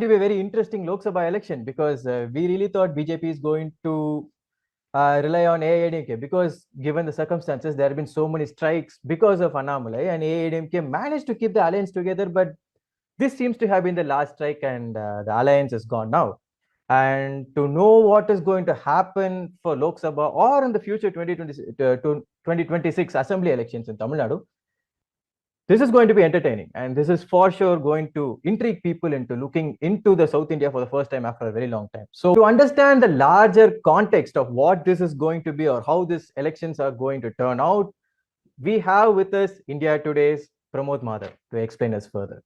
to be a very interesting Lok Sabha election because we really thought BJP is going to rely on AIADMK because given the circumstances, there have been so many strikes because of Annamalai, and AIADMK managed to keep the alliance together. But this seems to have been the last strike, and the alliance is gone now. And to know what is going to happen for Lok Sabha or in the future 2026 assembly elections in Tamil Nadu, this is going to be entertaining, and this is for sure going to intrigue people into looking into the South India for the first time after a very long time. So to understand the larger context of what this is going to be or how these elections are going to turn out, we have with us India Today's Pramod Madhav to explain us further.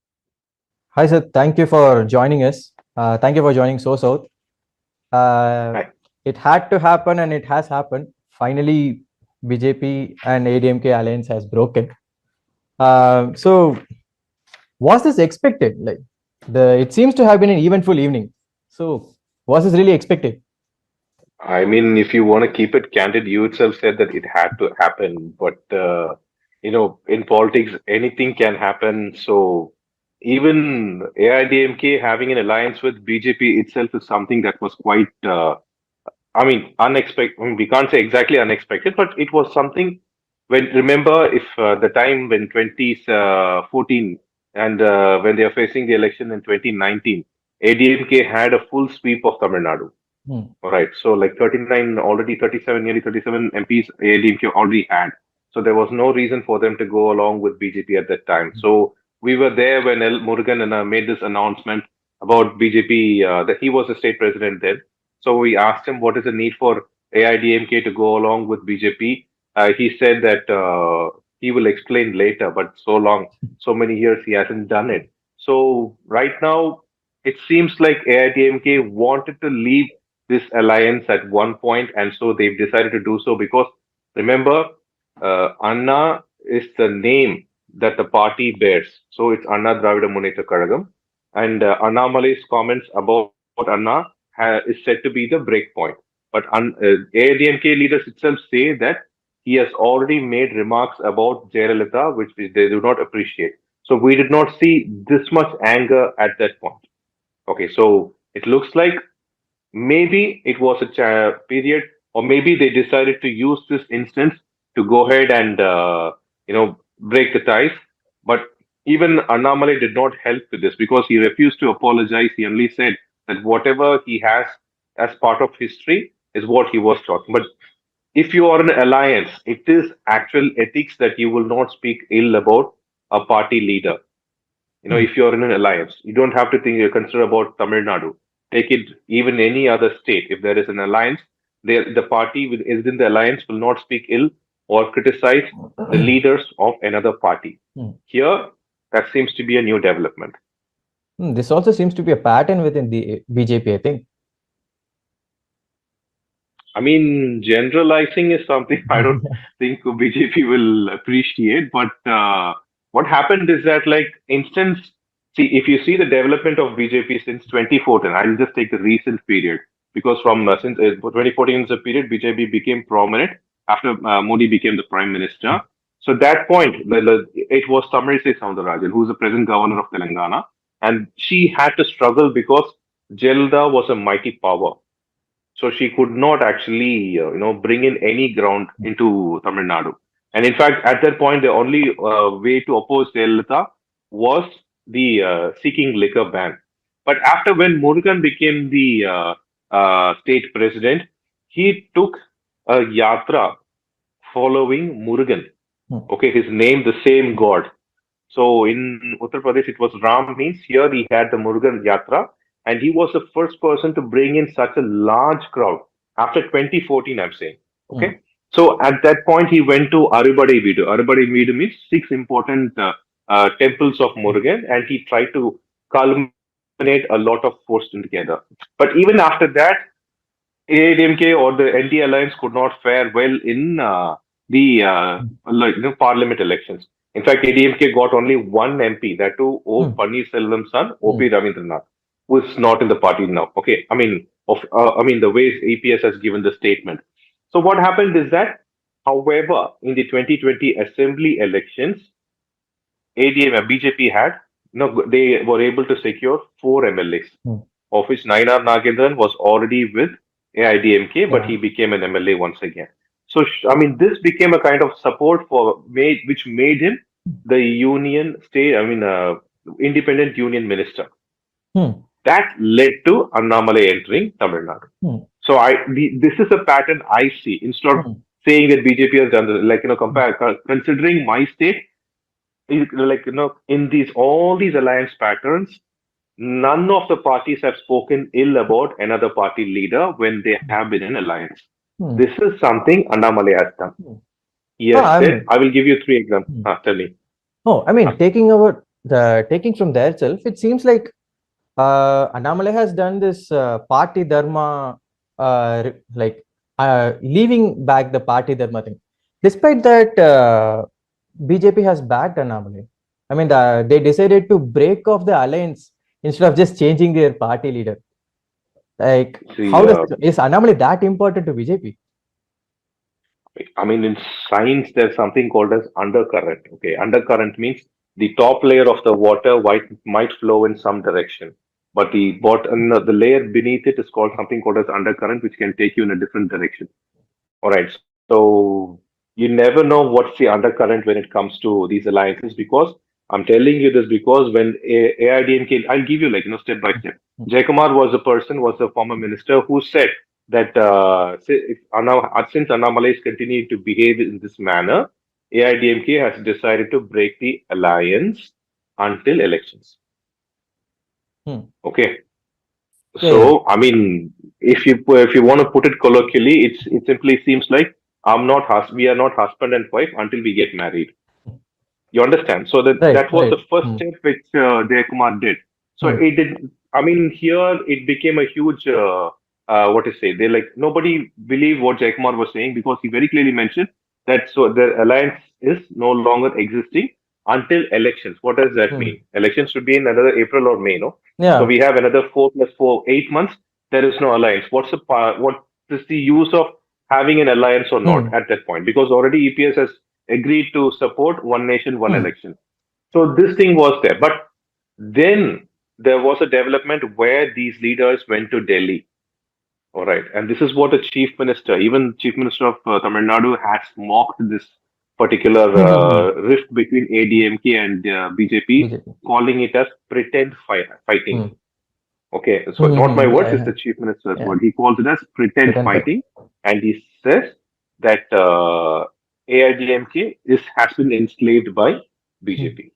Hi sir, thank you for joining us. Thank you for joining So South. It had to happen and it has happened. Finally, BJP and ADMK alliance has broken. So was this expected? Like it seems to have been an eventful evening. So was this really expected? I mean, if you want to keep it candid, you itself said that it had to happen. But, in politics, anything can happen. So even AIADMK having an alliance with BJP itself is something that was quite, unexpected. I mean, we can't say exactly unexpected, but it was something remember if the time when 2014 and when they are facing the election in 2019, ADMK had a full sweep of Tamil Nadu. All right. So like 39, already 37, nearly 37 MPs AIADMK already had. So there was no reason for them to go along with BJP at that time. So we were there when L. Murugan made this announcement about BJP, that he was the state president then. So we asked him what is the need for AIADMK to go along with BJP. He said that he will explain later, but so many years he hasn't done it. So right now, it seems like AIADMK wanted to leave this alliance at one point, and so they've decided to do so because remember, Anna is the name that the party bears. So it's Anna Dravida Muneta Karagam, and Annamalai's comments about Anna is said to be the break point. But AIADMK leaders itself say that he has already made remarks about Jayalalitha, which they do not appreciate. So we did not see this much anger at that point. Okay, so it looks like maybe it was a period, or maybe they decided to use this instance to go ahead and break the ties. But even Annamalai did not help with this because he refused to apologize. He only said that whatever he has as part of history is what he was talking. But if you are an alliance, it is actual ethics that you will not speak ill about a party leader. If you're in an alliance, you don't have to consider about Tamil Nadu. Take it even any other state. If there is an alliance, the party within the alliance will not speak ill or criticize the leaders of another party. Here, that seems to be a new development. This also seems to be a pattern within the BJP, I think. I mean, generalizing is something I don't think BJP will appreciate. But what happened is that, if you see the development of BJP since 2014, I'll just take the recent period because from since 2014 is a period BJP became prominent after Modi became the prime minister. So that point, it was Tamilisai Soundararajan, who's the present governor of Telangana, and she had to struggle because Jayalalitha was a mighty power. So she could not actually, bring in any ground into Tamil Nadu. And in fact, at that point, the only way to oppose Jayalalitha was the seeking liquor ban. But after when Murugan became the state president, he took a yatra following Murugan. Okay, his name, the same god. So in Uttar Pradesh, it was Ram means here he had the Murugan Yatra, and he was the first person to bring in such a large crowd after 2014, I'm saying. Okay. So at that point, he went to Arubadai Veedu. Arubadai Veedu means 6 important temples of Murugan, and he tried to culminate a lot of force together. But even after that, AIADMK or the NDA alliance could not fare well in the parliament elections. In fact, ADMK got only one MP, that too, O. Pannirselvam's son, O.P. Ravindranath, who is not in the party now. Okay, the way APS has given the statement. So what happened is that, however, in the 2020 assembly elections, BJP had no, they were able to secure 4 MLAs, Hmm. of which Nainar Nagendran was already with AIDMK, but Yeah. he became an MLA once again. So, I mean, this became a kind of support which made him the union state, independent union minister. Hmm. That led to Annamalai entering Tamil Nadu. Hmm. So this is a pattern I see. Instead of Hmm. saying that BJP has done this, like, Hmm. considering my state, in all these alliance patterns, none of the parties have spoken ill about another party leader when they have been in alliance. Hmm. This is something Annamalai has done. Hmm. He No, has said, I will give you 3 examples. hmm. Tell me. Oh, I Ah, mean, taking from there itself, it seems like Annamalai has done this party dharma, leaving back the party dharma thing. Despite that, BJP has backed Annamalai. I mean, they decided to break off the alliance instead of just changing their party leader. Like, see, how is Annamalai that important to BJP? I mean, in science, there's something called as undercurrent. Okay, undercurrent means the top layer of the water might flow in some direction, but the layer beneath it is called something called as undercurrent, which can take you in a different direction. All right, so you never know what's the undercurrent when it comes to these alliances, because I'm telling you this because when AIDMK, I'll give you, like, step by step. Hmm. Jaykumar was a former minister who said that since Annamalai is continuing to behave in this manner, AIDMK has decided to break the alliance until elections. Hmm. Okay, Yeah, yeah. so, I mean, if you want to put it colloquially, it simply seems like we are not husband and wife until we get married. You understand? So Right, that was right. the first Hmm. step which Jayakumar did. So Hmm. it did. I mean, here it became a huge what to say. They, like, nobody believed what Jayakumar was saying, because he very clearly mentioned that so the alliance is no longer existing until elections. What does that Hmm. mean? Elections should be in another April or May, no? So Yeah. we have another 4 + 4, 8 months. There is no alliance. What is the use of having an alliance or not Hmm. at that point? Because already EPS has agreed to support one nation, one Hmm. election. So this thing was there. But then there was a development where these leaders went to Delhi. All right. And this is what the chief minister, even chief minister of Tamil Nadu, has mocked this particular Hmm. Hmm. Hmm. rift between ADMK and BJP, BJP. calling it as fighting. Hmm. Okay, Hmm. so Hmm. not my Hmm. words, Yeah, it's yeah. the chief minister's Yeah. word. He calls it as pretend Pretend fight. fighting, and he says that AIDMK has been enslaved by Hmm. BJP.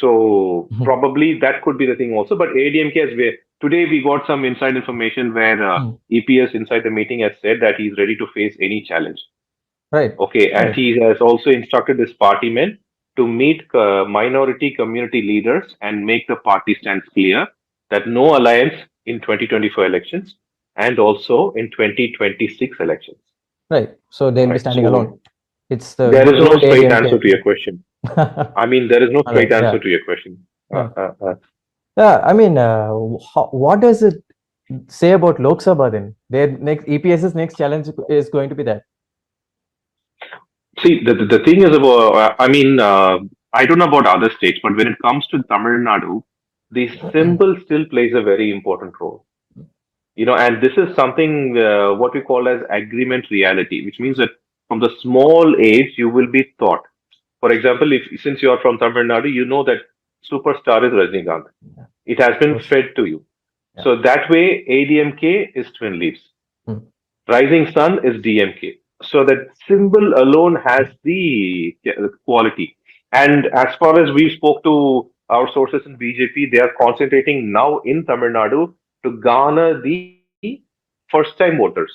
So Hmm. probably that could be the thing also. But AIADMK today we got some inside information where Hmm. EPS inside the meeting has said that he's ready to face any challenge. Right. Okay, and Right. he has also instructed his party men to meet minority community leaders and make the party stance clear that no alliance in 2024 elections and also in 2026 elections. Right. So they'll be Right. standing alone. So It's the there good is no old straight ADMK. answer to your question. I mean, there is no All right. straight answer Yeah. to your question. Yeah. Yeah. I mean, what does it say about Lok Sabha then? Their next EPS's next challenge is going to be that. See, the thing is about, I don't know about other states, but when it comes to Tamil Nadu, the symbol still plays a very important role. And this is something what we call as agreement reality, which means that from the small age you will be taught. For example, if since you are from Tamil Nadu, you know that superstar is Rajnikant. Yeah. It has Of been course. fed to you. Yeah. So that way, ADMK is Twin Leaves. Hmm. Rising Sun is DMK. So that symbol alone has the quality. And as far as we spoke to our sources in BJP, they are concentrating now in Tamil Nadu to garner the first time voters.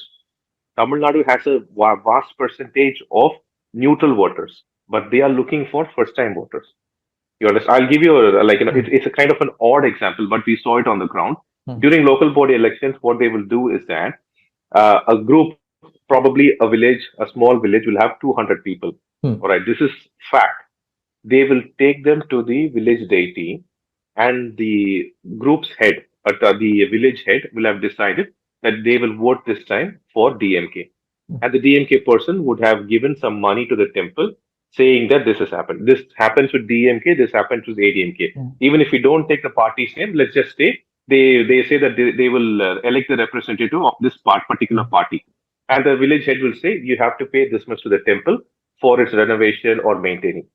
Tamil Nadu has a vast percentage of neutral voters, but they are looking for first time voters. You understand? I'll give you Hmm. it's a kind of an odd example, but we saw it on the ground. Hmm. During local body elections, what they will do is that a group, probably a small village, will have 200 people. Hmm. All right, this is fact. They will take them to the village deity, and the group's head, the village head, will have decided that they will vote this time for DMK. Hmm. And the DMK person would have given some money to the temple saying that this has happened. This happens with DMK, this happens with ADMK. Even if we don't take the party's name, let's just say they say that they will elect the representative of this particular party. And the village head will say, you have to pay this much to the temple for its renovation or maintaining.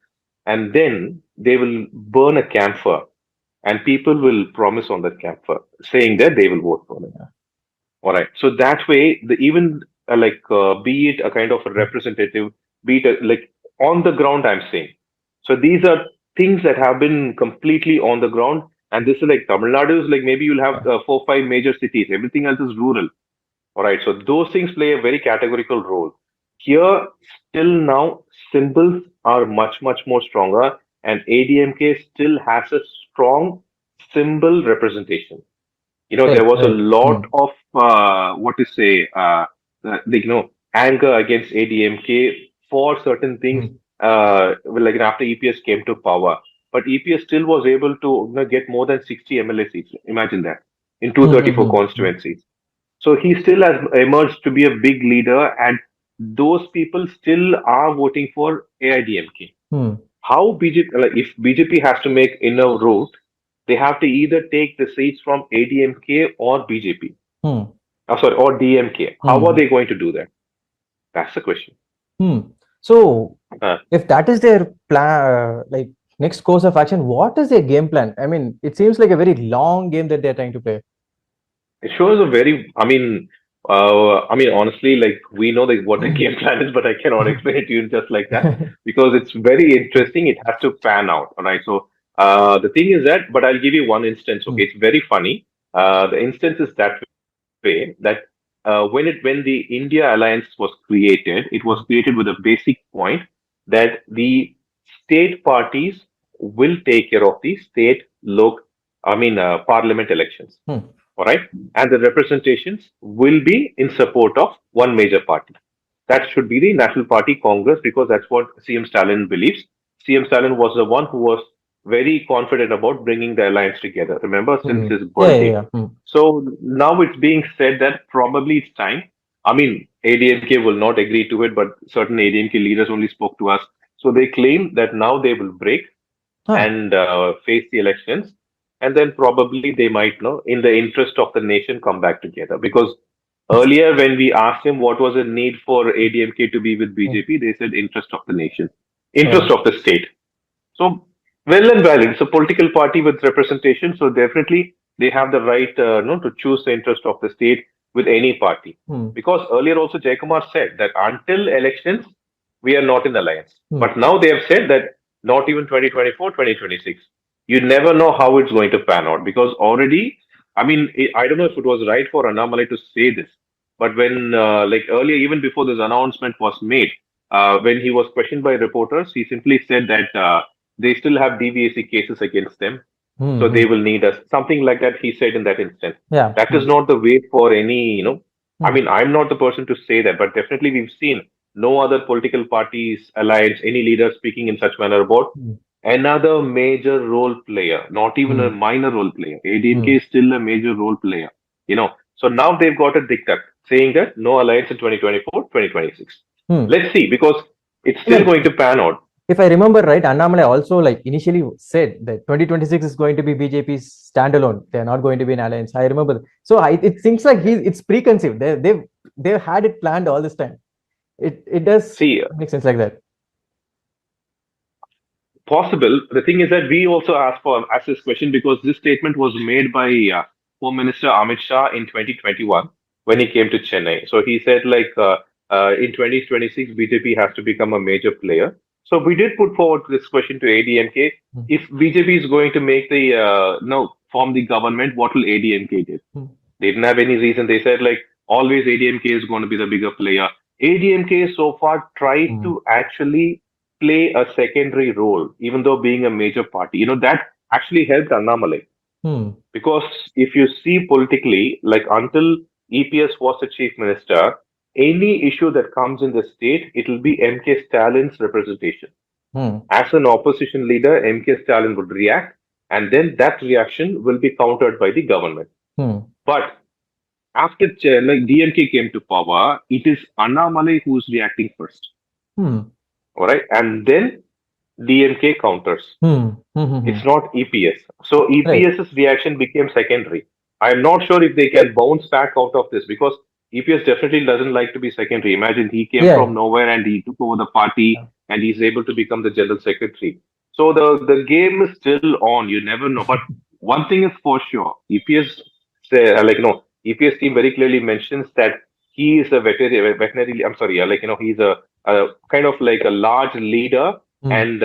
And then they will burn a camphor and people will promise on that camphor saying that they will vote for them. All right. So that way, even be it a kind of a representative, be it like on the ground, I'm saying. So these are things that have been completely on the ground. And this is like Tamil Nadu is like maybe you'll have 4, 5 major cities. Everything else is rural. All right. So those things play a very categorical role. Here, still now, symbols are much, much more stronger. And ADMK still has a strong symbol representation. There was a lot of what to say, anger against ADMK for certain things. Like after EPS came to power, but EPS still was able to get more than 60 MLA seats. Imagine that in 234 constituencies. So he still has emerged to be a big leader, and those people still are voting for AIADMK. How BJP, if BJP has to make inner route, they have to either take the seats from ADMK or BJP. Or DMK. How are they going to do that? That's the question. So, if that is their plan, like next course of action, what is their game plan? I mean, it seems like a very long game that they're trying to play. It shows a very, honestly, like we know what the game plan is, but I cannot explain it to you just like that because it's very interesting. It has to pan out. All right. So the thing is that, but I'll give you one instance. Okay, it's very funny. The instance is that way that when the India alliance was created, it was created with a basic point that the state parties will take care of the parliament elections. All right. And the representations will be in support of one major party. That should be the National Party Congress because that's what CM Stalin believes. CM Stalin was the one who was very confident about bringing the alliance together. Remember, since his birthday. So now it's being said that probably it's time. ADMK will not agree to it, but certain ADMK leaders only spoke to us. So they claim that now they will break and face the elections. And then probably they might in the interest of the nation, come back together. Because earlier, when we asked him what was the need for ADMK to be with BJP, they said interest of the nation, interest of the state. So, well and valid. It's a political party with representation. So definitely they have the right to choose the interest of the state with any party. Because earlier also Jaikumar said that until elections, we are not in alliance. But now they have said that not even 2024, 2026. You never know how it's going to pan out because already, I don't know if it was right for Annamalai to say this, but when, earlier, even before this announcement was made, when he was questioned by reporters, he simply said that they still have DVAC cases against them. So they will need us. Something like that he said in that instance. That is not the way for any, I'm not the person to say that, but definitely we've seen no other political parties, alliance, any leader speaking in such manner about another major role player, not even a minor role player. ADMK is still a major role player, So now they've got a diktat saying that no alliance in 2024, 2026. Let's see, because it's still going to pan out. If I remember right, Annamalai also initially said that 2026 is going to be BJP's standalone. They're not going to be an alliance. I remember. So it seems like it's preconceived. They've had it planned all this time. It does make sense like that. Possible. The thing is that we also asked this question because this statement was made by Home Minister Amit Shah in 2021 when he came to Chennai. So he said in 2026 BJP has to become a major player. So we did put forward this question to ADMK. If BJP is going to make form the government, what will ADMK do? They didn't have any reason. They said always ADMK is going to be the bigger player. ADMK so far tried to actually play a secondary role, even though being a major party. That actually helped Annamalai. Because if you see politically, until EPS was the chief minister, any issue that comes in the state, it will be MK Stalin's representation. As an opposition leader, MK Stalin would react, and then that reaction will be countered by the government. But after DMK came to power, it is Annamalai who's reacting first. All right, and then DMK counters. It's not EPS. So Right. EPS's reaction became secondary. I'm not sure if they can bounce back out of this because EPS definitely doesn't like to be secondary. Imagine he came Yeah. from nowhere and he took over the party Yeah. and he's able to become the general secretary. So the game is still on. You never know. But one thing is for sure, EPS say EPS team very clearly mentions that he is a veterinary. I'm sorry, he's a kind of like a large leader Hmm. and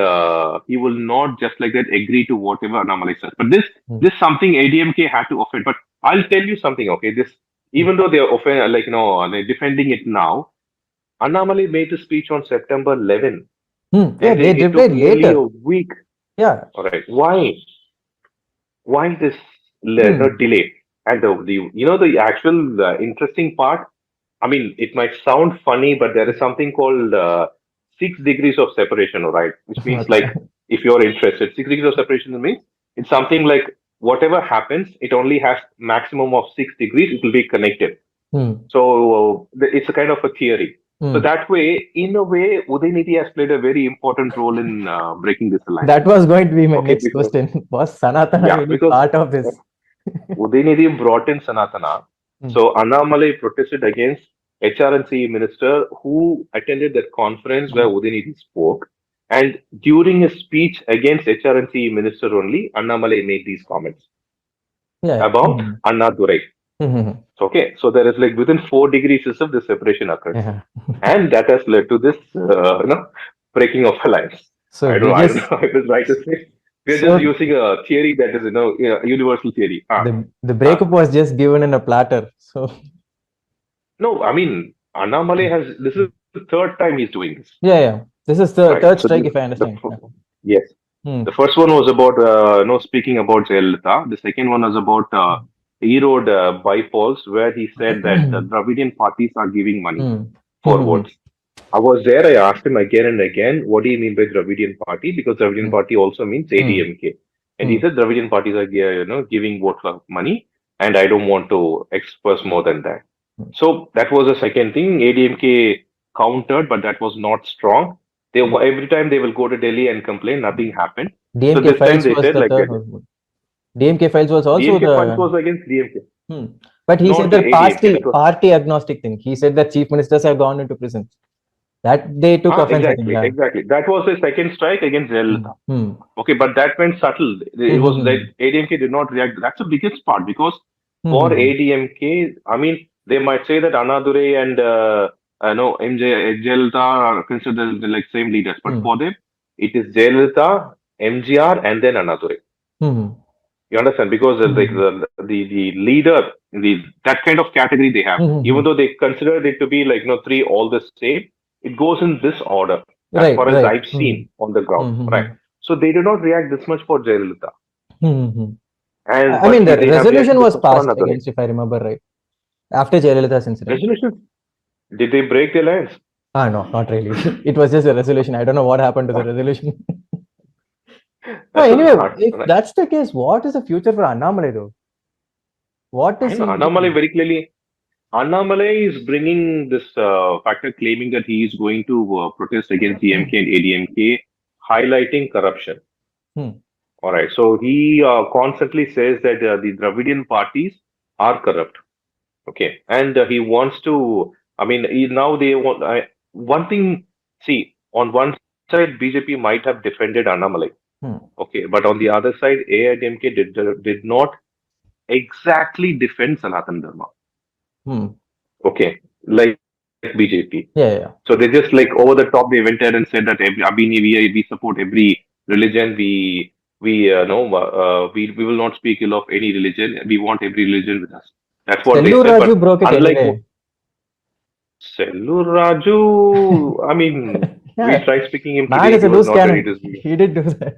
he will not just like that agree to whatever Annamalai says. But this Hmm. this something ADMK had to offend. But I'll tell you something, okay? This Hmm. even though they are they're defending it now, Annamalai made the speech on September 11, Yeah, and they it took replied nearly a later. week. Yeah. All right, why? Why this Hmm. delay? And the actual interesting part. I mean, it might sound funny, but there is something called 6 degrees of separation, all right? Which means like Okay. if you're interested, 6 degrees of separation means it's something like whatever happens, it only has maximum of 6 degrees. It will be connected. Hmm. So it's a kind of a theory. So Hmm. that way, in a way, Udaynidhi has played a very important role in breaking this alliance. That was going to be my Okay, next because question. Was Sanatana yeah, any because part of this? Udaynidhi brought in Sanatana. Hmm. So Annamalai protested against HRNC minister who attended that conference where Udaynidhi spoke. And during a speech against HRNC minister only, Annamalai made these comments Yeah. about Hmm. Anna Durai. Hmm. Okay, so there is like within 4 degrees of the separation occurred, Yeah. and that has led to this, breaking of alliance. So I don't know if it's right to say. We are just so using a theory that is, universal theory. the Ah. breakup was just given in a platter. So No, I mean, Annamalai has, this is the third time he's doing this, yeah, yeah. This is the right? third So strike, this, if I understand. Yeah. yes, Hmm. the first one was about, speaking about Jayalalitha. The second one was about Erode bypolls, where he said that the Dravidian parties are giving money Hmm. for Hmm. votes. I was there. I asked him again and again, what do you mean by Dravidian party? Because Dravidian Hmm. party also means Hmm. ADMK. And he Hmm. said Dravidian parties are giving vote for money, and I don't want to express more than that. Hmm. So that was the second thing. ADMK countered, but that was not strong. Every time they will go to Delhi and complain, nothing happened. So DMK this time files they was said the like third one. DMK files was also DMK funds the was against DMK, hmm. But he said not that ADMK. That was party agnostic thing. He said that chief ministers have gone into prison. That they took offense, I think. exactly, Yeah. exactly. That was the second strike against Hmm. Jayalalitha. Hmm. Okay, but that went subtle. Hmm. It was like Hmm. ADMK did not react. That's the biggest part because Hmm. for Hmm. ADMK, I mean, they might say that Annadurai and no MJ Jayalalitha are considered like same leaders, but Hmm. for them, it is Jayalalitha, MGR, and then Annadurai. Hmm. You understand? Because like Hmm. the leader, that kind of category they have, Hmm. even Hmm. though they consider it to be like three all the same, it goes in this order as Right, far as right. I've Hmm. seen on the ground, Hmm. right? Hmm. So they do not react this much for Jayalalitha, Hmm. Hmm. and I but mean, the they have resolution reacted this was much for passed another. against, if I remember right, after Jayalalitha's incident. Resolution? Did they break the alliance? Ah, no, not really. It was just a resolution. I don't know what happened to the resolution. Oh, That's anyway, hard, if right? that's the case, what is the future for Annamalai though? What I is know he Annamalai doing? very clearly. Annamalai is bringing this factor, claiming that he is going to protest against DMK and ADMK, highlighting corruption. Hmm. All right. So he constantly says that the Dravidian parties are corrupt. Okay. And he wants to, I mean, now they want, one thing, see, on one side, BJP might have defended Annamalai. Hmm. Okay. But on the other side, AIADMK did not exactly defend Sanatan Dharma. Hmm. Okay. Like BJP. Yeah, So yeah. they just like over the top, they went ahead and said that we support every religion. We will not speak ill of any religion. We want every religion with us. That's what they Sellur said. Raju But broke it unlike anyway. Sellur Raju, I mean, we Yeah, tried speaking him man today. is He a was loose not ready to cannon. speak. He did do that.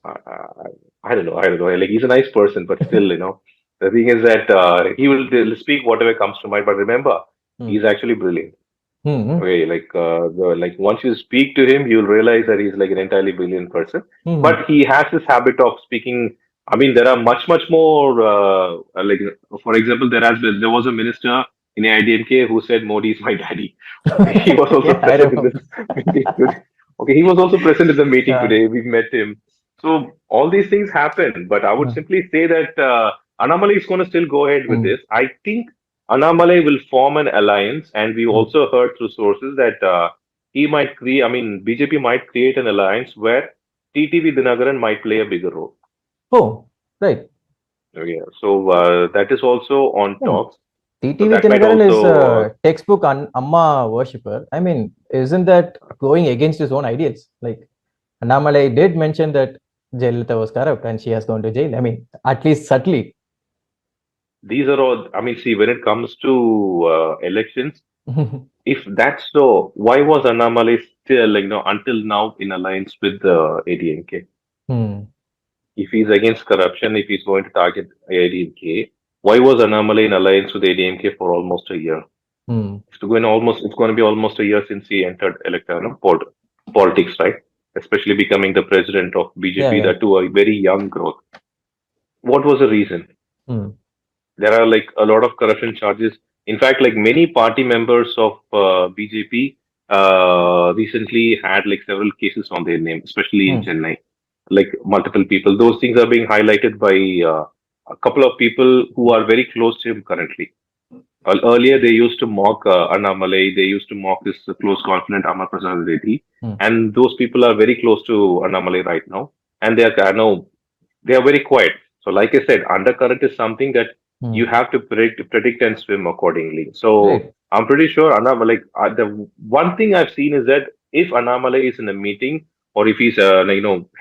I, I, I don't know. I don't know. Like he's a nice person, but still, the thing is that he will speak whatever comes to mind. But remember, Hmm. he's actually brilliant. Hmm. Okay, like once you speak to him, you'll realize that he's like an entirely brilliant person. Hmm. But he has this habit of speaking. I mean, there are much more. For example, there was a minister. in AIADMK who said Modi is my daddy. Okay, he was also Yeah, I present in remember. this meeting today. Okay, he was also present in the meeting Yeah. today. We met him. So all these things happen, but I would Mm, simply say that Annamalai is going to still go ahead with mm, this. I think Annamalai will form an alliance, and we mm. also heard through sources that he might create. I mean, BJP might create an alliance where TTV Dinagaran might play a bigger role. Oh, right. Yeah, so that is also on Hmm. talks. So TTV that might Dinagaran is also a textbook Amma worshipper. I mean, isn't that going against his own ideals? Like, Annamalai did mention that Jayalalitha was corrupt and she has gone to jail. I mean, at least subtly. these are all. I mean, see, when it comes to elections, if that's so, why was Annamalai still, until now in alliance with the ADMK? Hmm. If he's against corruption, if he's going to target ADMK, why was Annamalai in alliance with ADMK for almost a year? Hmm. It's going to be almost a year since he entered politics, right? Especially becoming the president of Yeah, BJP, yeah. that too a very young growth. What was the reason? Hmm. There are like a lot of corruption charges. In fact, like many party members of BJP recently had like several cases on their name, especially in Hmm. Chennai. Like multiple people. Those things are being highlighted by a couple of people who are very close to him currently. Earlier, they used to mock Annamalai. They used to mock his close confidant Amar Prasad Reddy, Hmm. and those people are very close to Annamalai right now, and they are now they are very quiet. So, like I said, undercurrent is something that Hmm. you have to predict and swim accordingly. So, Right. I'm pretty sure Annamalai. The one thing I've seen is that if Annamalai is in a meeting or if he's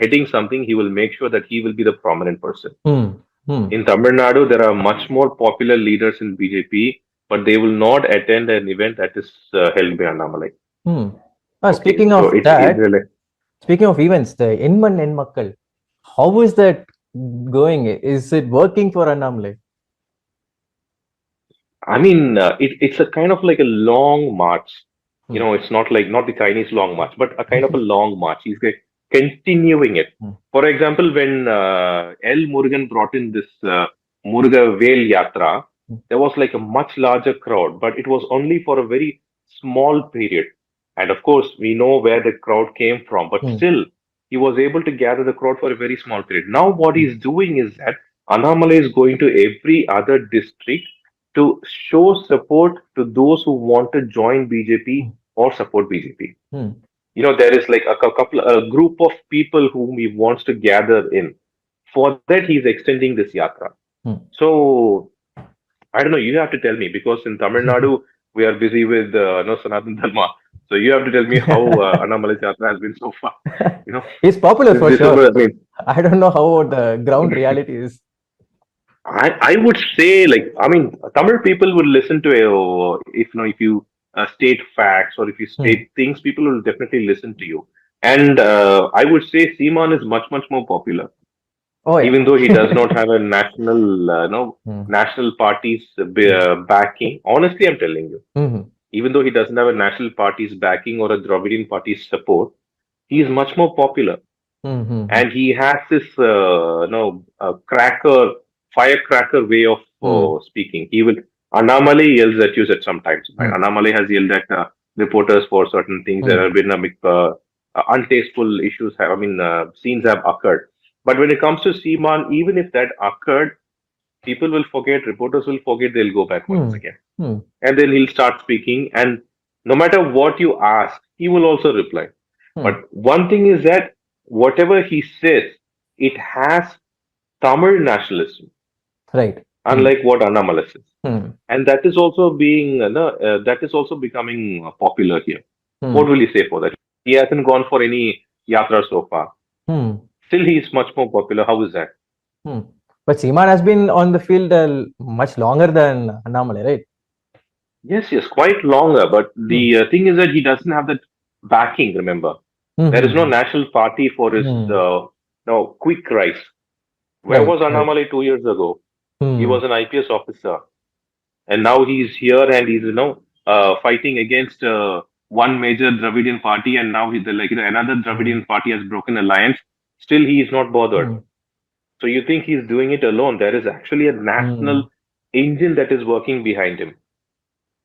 heading something, he will make sure that he will be the prominent person. Hmm. Hmm. In Tamil Nadu, there are much more popular leaders in BJP, but they will not attend an event that is held by Annamalai. Hmm. Okay, Speaking so of it that, really. speaking of events, the Inman En Makkal, how is that going? Is it working for Annamalai? I mean, it's a kind of like a long march. Hmm. It's not the Chinese long march, but a kind of a long march. He's continuing it. Hmm. For example, when L. Murugan brought in this Muruga Vel Yatra, Hmm. there was like a much larger crowd, but it was only for a very small period. And of course, we know where the crowd came from, but Hmm. still, he was able to gather the crowd for a very small period. Now, what Hmm. he's doing is that Annamalai is going to every other district to show support to those who want to join Hmm. BJP or support BJP. Hmm. There is like a group of people whom he wants to gather in. For that, he's extending this yatra. Hmm. So I don't know. You have to tell me because in Tamil Nadu we are busy with no Sanatan Dharma. So you have to tell me how Annamalai Yatra has been so far. You know, It's popular this for December. sure. I mean, I don't know how the ground reality is. I would say like I mean Tamil people would listen to if you state facts or if you Hmm. state things, people will definitely listen to you. And I would say Seaman is much more popular, Oh yeah. even though he does not have a national no Hmm. national party's Hmm. backing. Honestly, I'm telling you, Hmm. even though he doesn't have a national party's backing or a Dravidian party's support, he is much more popular Hmm. Hmm. and he has this firecracker way of Hmm. speaking. He will Annamalai yells at you at sometimes. Right? Hmm. Annamalai has yelled at reporters for certain things. There Hmm. have been untasteful issues. Scenes have occurred. But when it comes to Seaman, even if that occurred, people will forget. Reporters will forget. They'll go back once Hmm. again, Hmm. and then he'll start speaking. And no matter what you ask, he will also reply. Hmm. But one thing is that whatever he says, it has Tamil nationalism, Right. Hmm. unlike what Annamalai says. Hmm. And that is also being, that is also becoming popular here. What Hmm. will you say for that? He hasn't gone for any yatra so far. Hmm. Still, he is much more popular. How is that? Hmm. But Seaman has been on the field much longer than Annamalai, right? Yes, quite longer. But Hmm. the thing is that he doesn't have that backing, remember. Hmm. There is no Hmm. national party for his Hmm. no quick rise. Where Right. was Right. Annamalai 2 years ago? He Hmm. was an IPS officer. And now he's here and he's fighting against one major Dravidian party, and now another Hmm. Dravidian party has broken alliance. Still, he is not bothered. Hmm. So you think he's doing it alone? There is actually a Hmm. national engine that is working behind him.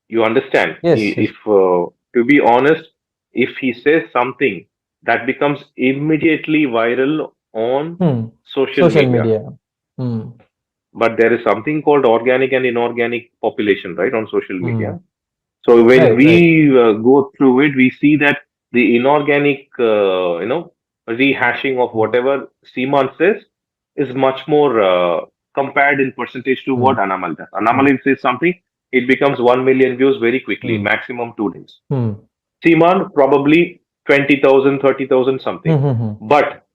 You understand? Yes, yes. If, to be honest, if he says something that becomes immediately viral on Hmm. social Social media, media. Hmm. but there is something called organic and inorganic population, right, on social Hmm. media. So when Right, right. we go through it, we see that the inorganic, rehashing of Hmm. whatever Seaman says is much more compared in percentage to Hmm. what Anamal does. Hmm. Anamal says something, it becomes 1 million views very quickly, Hmm. maximum 2 days. Hmm. Seaman probably 20,000, 30,000 something. Hmm. Hmm. Hmm. But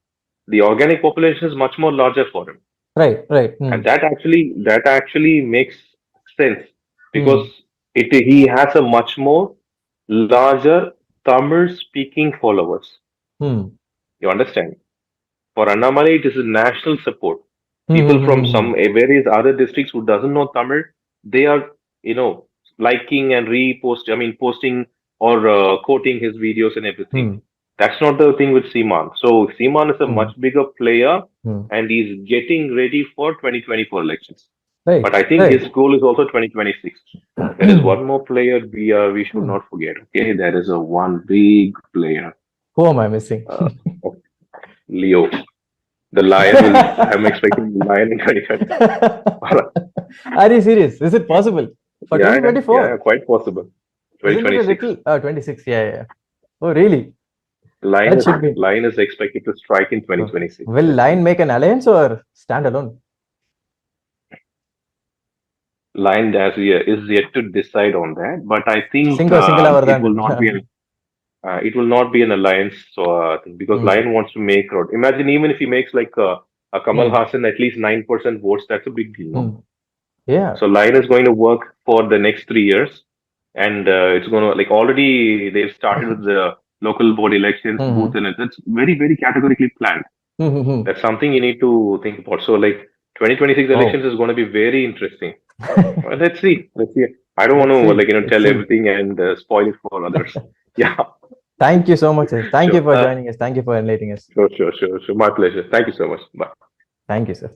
the organic population is much more larger for him. Right, right. Hmm. And that actually makes sense because Hmm. he has a much more larger Tamil speaking followers. Hmm. You understand? For Annamalai, it is a national support. Hmm. People Hmm. from Hmm. Hmm. some various other districts who doesn't know Tamil, they are, you know, liking and posting or quoting his videos and everything. Hmm. That's not the thing with Seaman. So Seaman is a Hmm. much bigger player Hmm. and he's getting ready for 2024 elections. Right, But I think right. his goal is also 2026. There is one more player we should Hmm. not forget. Okay, there is a one big player, Who am I missing? uh, Leo. The Lion will. I'm expecting the Lion in 2026. Are you serious? Is it possible for Yeah, yeah, yeah, 2024? quite possible. Isn't it a 2026. little 26? Yeah, yeah. Oh, really? Lion That is should be. Lion is expected to strike in Okay. 2026. Will Let's Line see. make an alliance or stand alone? Lion is yet to decide on that, but I think Single hour it than. will not be it will not be an alliance. So because Hmm. Lion wants to make road. Imagine even if he makes like a Kamal Hmm. Hassan at least 9% votes, that's a big deal, no? Hmm. Yeah. So Lion is going to work for the next 3 years, and it's going to like already they've started with the local board elections, booth, Hmm. and it's very very categorically planned. Hmm. Hmm. Hmm. That's something you need to think about. So like 2026 elections Wow. is going to be very interesting. Let's see. Let's see. I don't want Let's to see. Let's tell see. everything and spoil it for others. Yeah, Thank you so much, sir. Thank you sure. for joining us. Thank you for enlightening us. Sure, sure, sure, sure. My pleasure. Thank you so much. Bye. Thank you, sir.